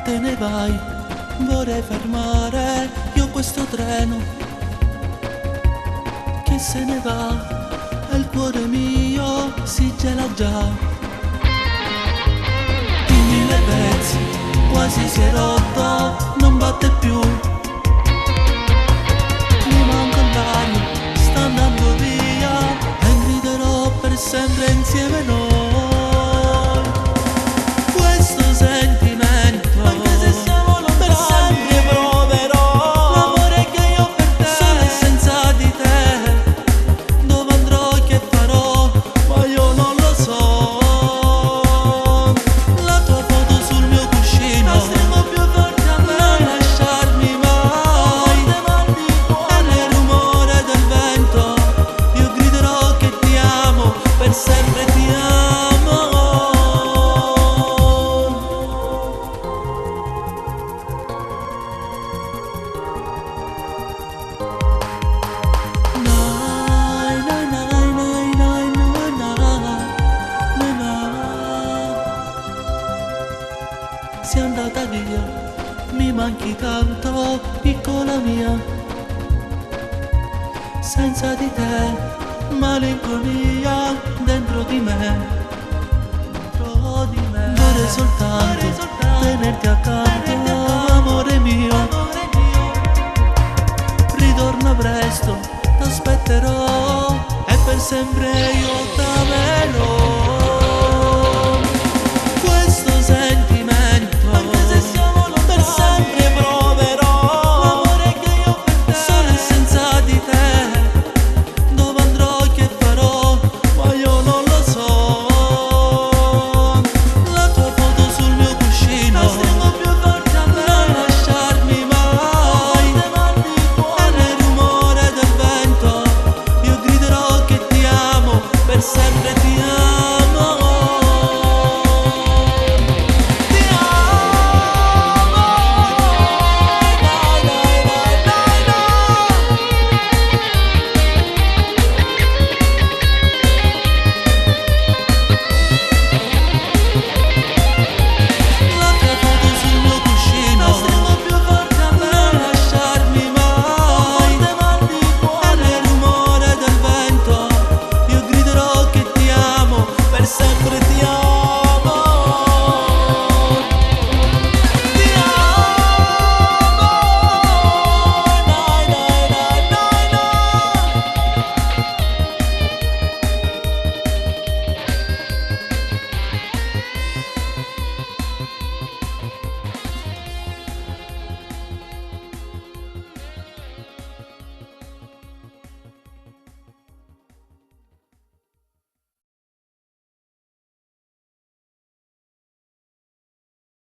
te ne vai, vorrei fermare io questo treno che se ne va e il cuore mio si gela già. In mille pezzi, quasi si è rotto, non batte più. Mi manca l'aria, sta andando via e griderò per sempre insieme noi. Questo sentimento, anche se siamo lontani, per sempre proverò l'amore che io per te. Solo e senza di te, dove andrò e che farò, ma io non lo so. La tua foto sul mio cuscino, la stringo più forte a me, non lasciarmi mai. E nel rumore del vento io griderò che ti amo, per sempre ti amo. Sei andata via, mi manchi tanto, piccola mia. Senza di te, malinconia dentro di me. Vorrei soltanto tenerti accanto, amore mio. Ritorna presto, t'aspetterò e per sempre io t'amerò.